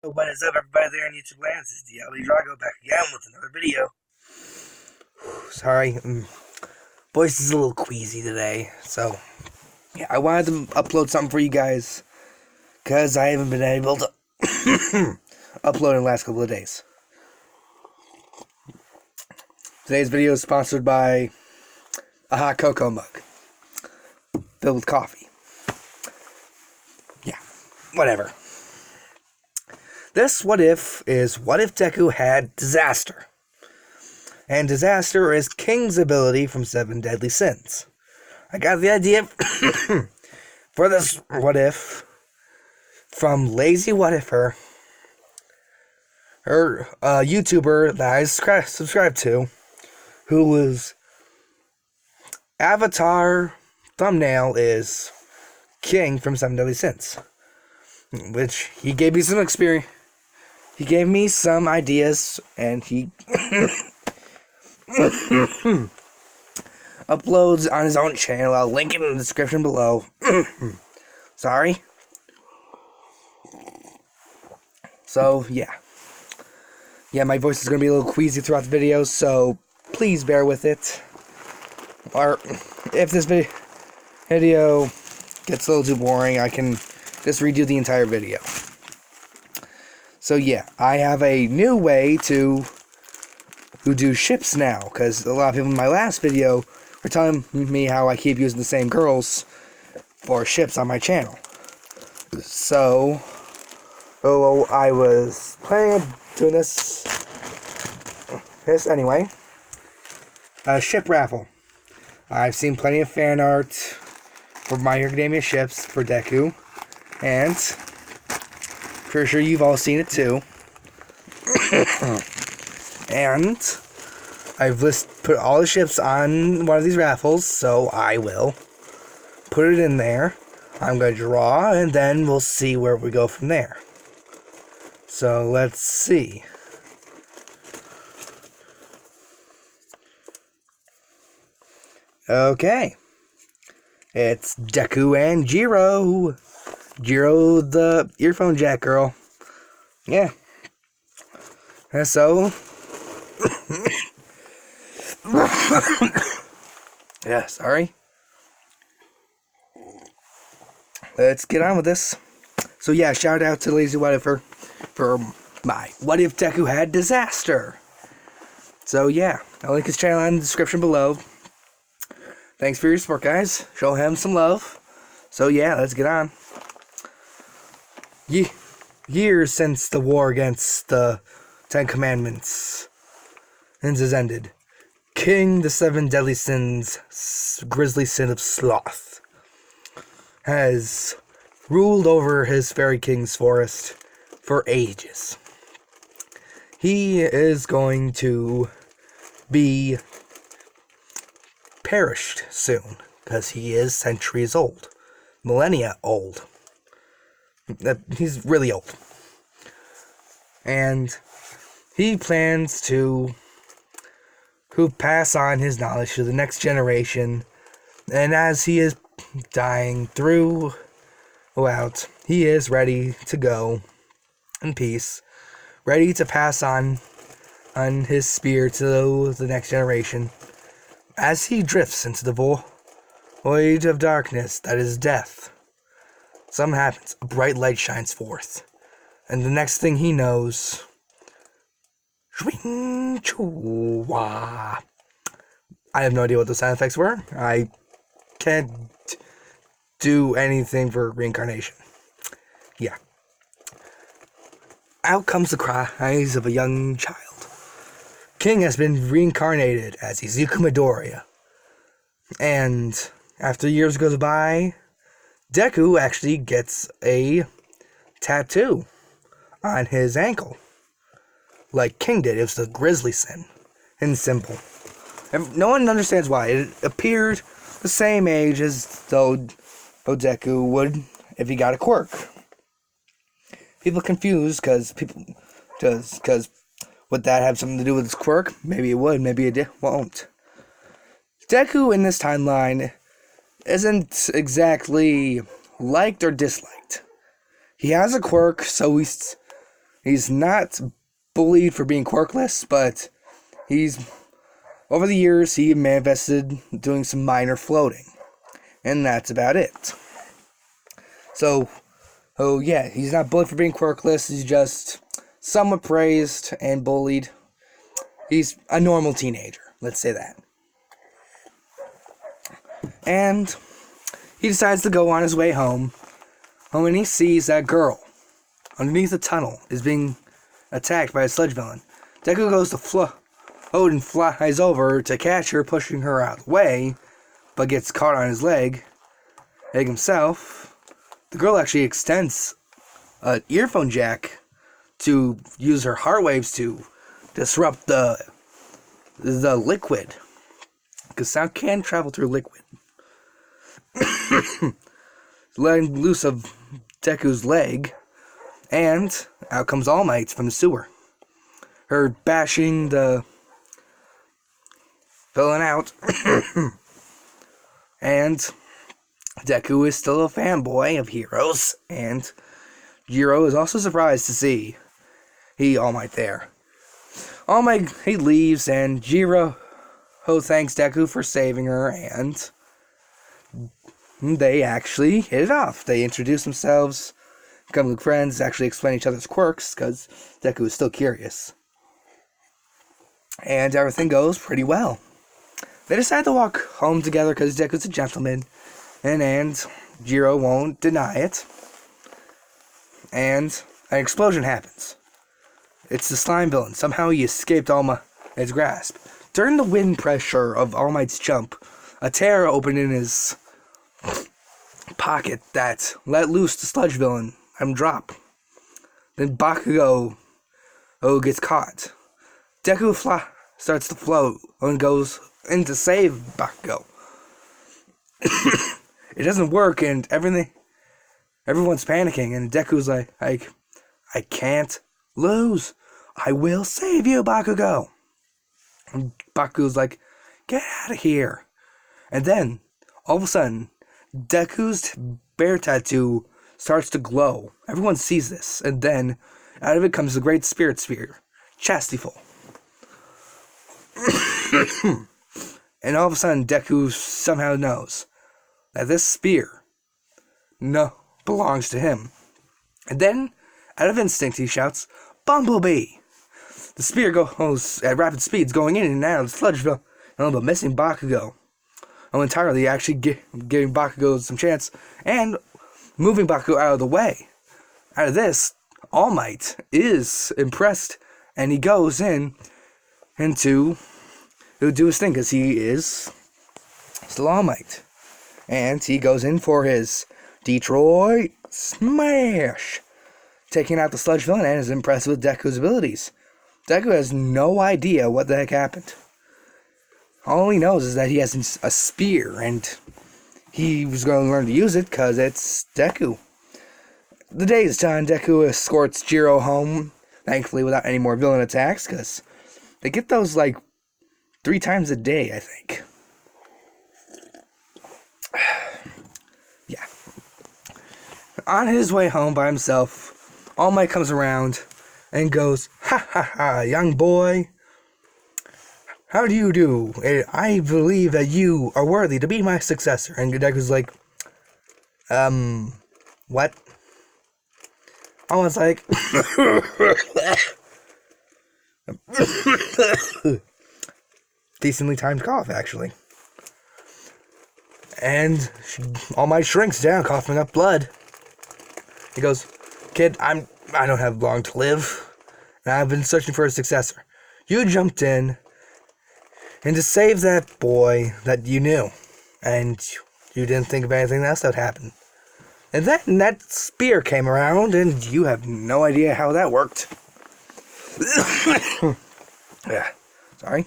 What is up, everybody there on YouTube land? This is DLE Drago back again with another video. Sorry, voice is a little queasy today, so yeah, I wanted to upload something for you guys because I haven't been able to upload in the last couple of days. Today's video is sponsored by a hot cocoa mug filled with coffee. Yeah, whatever. This what if is what if Deku had disaster. And disaster is King's ability from Seven Deadly Sins. I got the idea for this what if from Lazy What If her YouTuber that I subscribe to, whose avatar thumbnail is King from Seven Deadly Sins, which he gave me some experience. He gave me some ideas, and he uploads on his own channel. I'll link it in the description below. Sorry. So, yeah. Yeah, my voice is going to be a little queasy throughout the video, so please bear with it. Or, if this video gets a little too boring, I can just redo the entire video. So yeah, I have a new way to do ships now, because a lot of people in my last video were telling me how I keep using the same girls for ships on my channel. So, I was planning on doing this anyway. A ship raffle. I've seen plenty of fan art for My Hero Academia ships for Deku, and pretty sure you've all seen it too. And I've put all the ships on one of these raffles, so I will put it in there. I'm going to draw, and then we'll see where we go from there. So let's see. Okay. It's Deku and Jiro. Jiro, the earphone jack girl. Yeah. And so. Yeah, sorry. Let's get on with this. So yeah, shout out to Lazy What If for my What If Deku Had Disaster. So yeah, I'll link his channel in the description below. Thanks for your support, guys. Show him some love. So yeah, let's get on. Years since the war against the Ten Commandments has ended, King the Seven Deadly Sins, grisly sin of sloth, has ruled over his Fairy King's forest for ages. He is going to be perished soon, because he is centuries old, millennia old. He's really old. And he plans to pass on his knowledge to the next generation. And as he is dying throughout, he is ready to go in peace, ready to pass on his spear to the next generation. As he drifts into the void of darkness that is death, something happens. A bright light shines forth. And the next thing he knows, I have no idea what the sound effects were. I can't do anything for reincarnation. Yeah. Out comes the cries of a young child. King has been reincarnated as Izuku Midoriya. And after years goes by, Deku actually gets a tattoo on his ankle, like King did. It was the grisly sin and symbol. And no one understands why. It appeared the same age as though Deku would if he got a quirk. People confused because would that have something to do with his quirk? Maybe it would, maybe it won't. Deku in this timeline isn't exactly liked or disliked. He has a quirk, so He's not bullied for being quirkless, but over the years, he manifested doing some minor floating. And that's about it. So, oh yeah, he's not bullied for being quirkless, he's just somewhat praised and bullied. He's a normal teenager, let's say that. And he decides to go on his way home, and he sees that girl underneath the tunnel is being attacked by a sludge villain. Deku goes to float and flies over to catch her, pushing her out of the way, but gets caught on his leg himself. The girl actually extends an earphone jack to use her heart waves to disrupt the liquid, because sound can travel through liquid. Letting loose of Deku's leg, and out comes All Might from the sewer. Her bashing the villain out. And Deku is still a fanboy of heroes, and Jiro is also surprised to see All Might there. All Might, he leaves, and Jiro thanks Deku for saving her, and they actually hit it off. They introduce themselves, become good friends, actually explain each other's quirks, because Deku is still curious. And everything goes pretty well. They decide to walk home together because Deku's a gentleman, and Jiro won't deny it. And an explosion happens. It's the slime villain. Somehow he escaped All Might's grasp. During the wind pressure of All Might's jump, a tear opened in his pocket that let loose the sludge villain and drop. Then Bakugo gets caught. Deku starts to float and goes in to save Bakugo. It doesn't work, and everyone's panicking, and Deku's like, I can't lose. I will save you, Bakugo. And Bakugo's like, get out of here. And then, all of a sudden, Deku's bear tattoo starts to glow. Everyone sees this, and then out of it comes the Great Spirit Spear, Chastityful. And all of a sudden, Deku somehow knows that this spear belongs to him. And then, out of instinct, he shouts, Bumblebee! The spear goes at rapid speeds, going in and out of the sludge villain, but missing Bakugo. Entirely, actually giving Bakugo some chance, and moving Bakugo out of the way. Out of this, All Might is impressed, and he goes into do his thing, because he is still All Might. And he goes in for his Detroit Smash, taking out the sludge villain, and is impressed with Deku's abilities. Deku has no idea what the heck happened. All he knows is that he has a spear, and he was going to learn to use it because it's Deku. The day is done. Deku escorts Jiro home, thankfully without any more villain attacks, because they get those like 3 times a day, I think. Yeah. On his way home by himself, All Might comes around and goes, ha ha ha, young boy. How do you do? I believe that you are worthy to be my successor. And Deku's like, what? I was like, decently timed cough, actually. And All Might shrinks down, coughing up blood. He goes, kid, I don't have long to live, and I've been searching for a successor. You jumped in, and to save that boy that you knew, and you didn't think of anything else that would happen. And then that spear came around, and you have no idea how that worked. Yeah, sorry.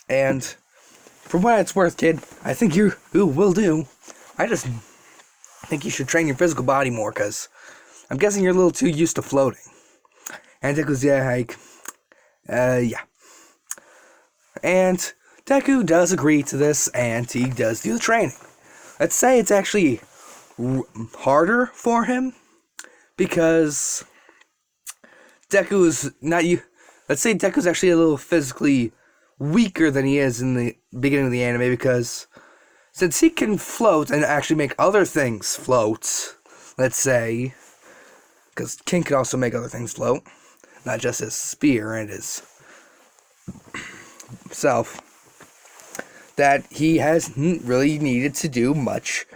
And for what it's worth, kid, I think you will do. I just think you should train your physical body more, because I'm guessing you're a little too used to floating. And Deku's, yeah. And Deku does agree to this, and he does do the training. Let's say it's actually harder for him, because Deku is not you. Let's say Deku's actually a little physically weaker than he is in the beginning of the anime, because since he can float and actually make other things float, let's say, because King can also make other things float, not just his spear and his self, that he hasn't really needed to do much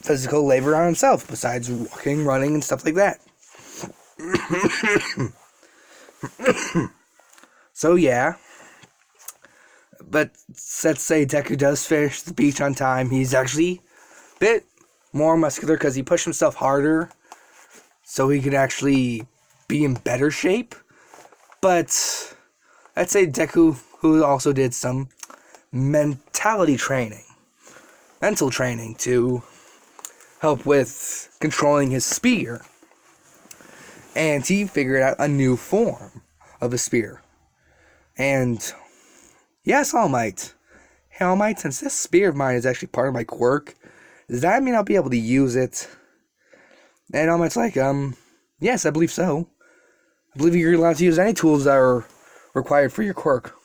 physical labor on himself besides walking, running, and stuff like that. So yeah, but let's say Deku does finish the beach on time. He's actually a bit more muscular because he pushed himself harder so he could actually be in better shape. But let's say Deku, who also did some mental training to help with controlling his spear, and he figured out a new form of a spear. And yes, All Might. Hey, All Might, since this spear of mine is actually part of my quirk, does that mean I'll be able to use it? And All Might's like, yes, I believe so. I believe you're allowed to use any tools that are required for your quirk.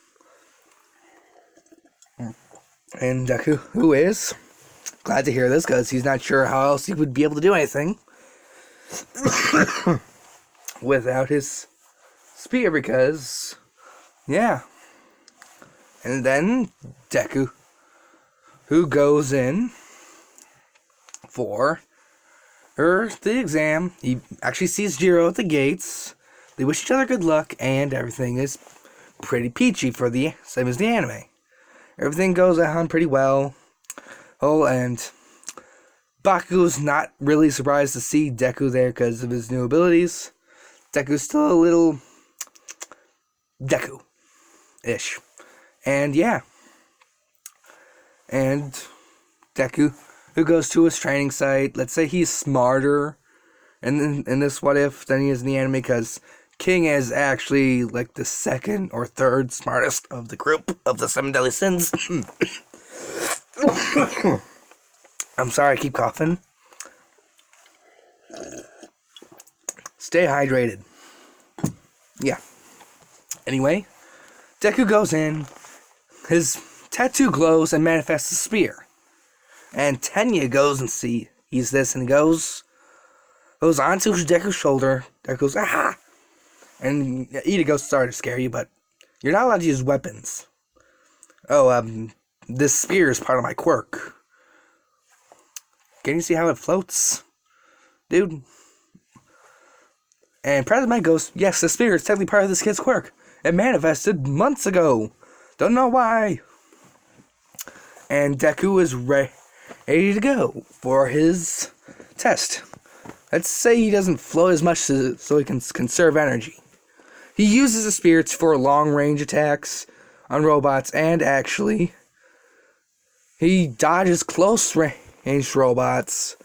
And Deku, who is glad to hear this, because he's not sure how else he would be able to do anything without his spear, because, yeah. And then Deku, who goes in for the exam, he actually sees Jiro at the gates. They wish each other good luck, and everything is pretty peachy for the same as the anime. Everything goes on pretty well. Oh, and Baku's not really surprised to see Deku there because of his new abilities. Deku's still a little Deku-ish. And yeah. And Deku, who goes to his training site, let's say he's smarter in this what if than he is in the anime, because King is actually like the second or third smartest of the group of the 7 deadly sins. I'm sorry, I keep coughing. Stay hydrated. Yeah. Anyway, Deku goes in. His tattoo glows and manifests a spear. And Tenya goes and sees this and goes onto Deku's shoulder. Deku goes, aha! And Ida goes, sorry to scare you, but you're not allowed to use weapons. Oh, this spear is part of my quirk. Can you see how it floats? Dude. And President Mike goes, yes, the spear is technically part of this kid's quirk. It manifested months ago. Don't know why. And Deku is ready to go for his test. Let's say he doesn't float as much so he can conserve energy. He uses the spirits for long-range attacks on robots, and actually, he dodges close-range robots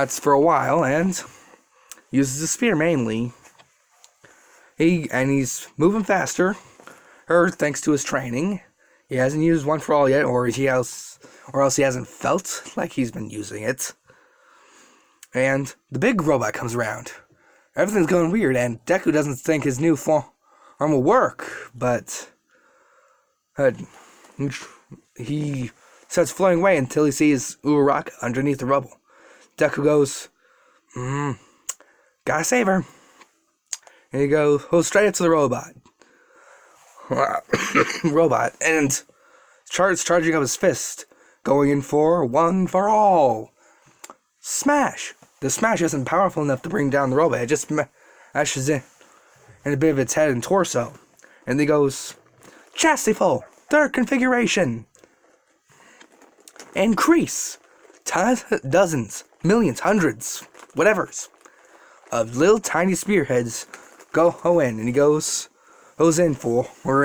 for a while, and uses the spear mainly. He's moving faster, thanks to his training. He hasn't used one for all yet, or else he hasn't felt like he's been using it. And the big robot comes around. Everything's going weird, and Deku doesn't think his new form will work, but he starts floating away until he sees Uraraka underneath the rubble. Deku goes, gotta save her. And he goes straight into the robot. And starts charging up his fist, going in for one for all. Smash! The smash isn't powerful enough to bring down the robot. It just smashes in a bit of its head and torso. And he goes, chastity full, third configuration. Increase. Dozens, millions, hundreds, whatevers of little tiny spearheads go in. And he goes in for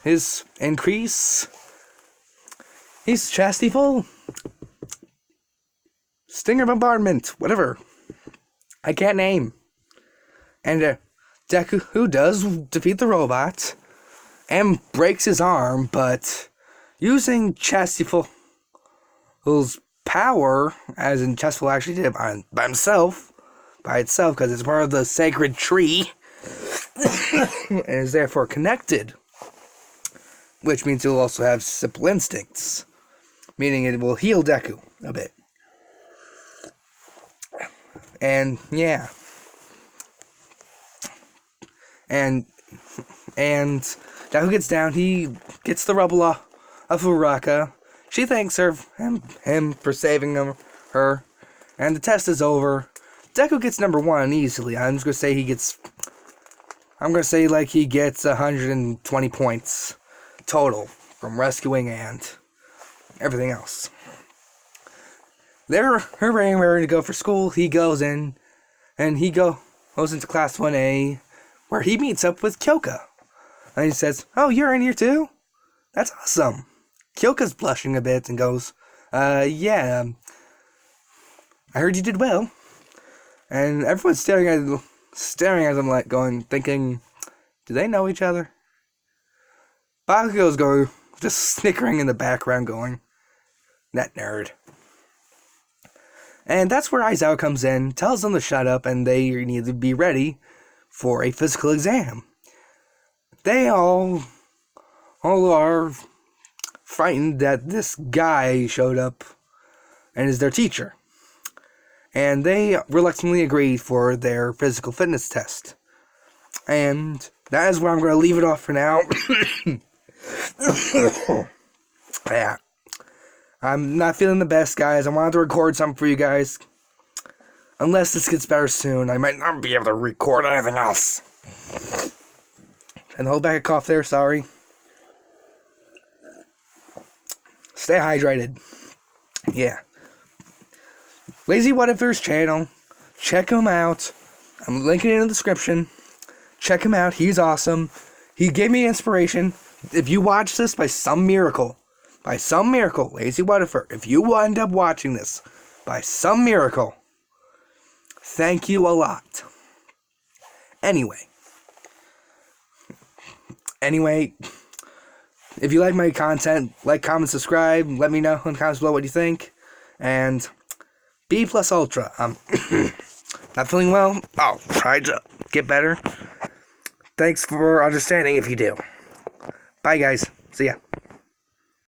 his increase. He's chastity full. Stinger bombardment, whatever. I can't name. And Deku, who does defeat the robot and breaks his arm, but using Chastity Full's power, as in Chess will actually did it by himself, by itself, because it's part of the sacred tree, and is therefore connected, which means it will also have simple instincts, meaning it will heal Deku a bit. And yeah, and Deku gets down. He gets the rubble off of Uraka. She thanks him for saving her, and the test is over. Deku gets number 1 easily. I'm just gonna say he gets 120 points total from rescuing and everything else. They're ready to go for school. He goes in, and he goes into class 1A, where he meets up with Kyoka. And he says, "Oh, you're in here too? That's awesome." Kyoka's blushing a bit and goes, yeah, I heard you did well." And everyone's staring at him like thinking, do they know each other? Bakugo's just snickering in the background going, that nerd. And that's where Aizawa comes in, tells them to shut up, and they need to be ready for a physical exam. They all are frightened that this guy showed up and is their teacher. And they reluctantly agree for their physical fitness test. And that is where I'm going to leave it off for now. Yeah. I'm not feeling the best, guys. I wanted to record something for you guys. Unless this gets better soon, I might not be able to record anything else. And hold back a cough there, sorry. Stay hydrated. Yeah. Lazy What Ifers channel. Check him out. I'm linking it in the description. Check him out. He's awesome. He gave me inspiration. If you watch this by some miracle, Lazy What Ifer, if you wind up watching this by some miracle, thank you a lot. Anyway, if you like my content, like, comment, subscribe. Let me know in the comments below what you think. And B+ Ultra. I'm not feeling well. I'll try to get better. Thanks for understanding if you do. Bye, guys. See ya.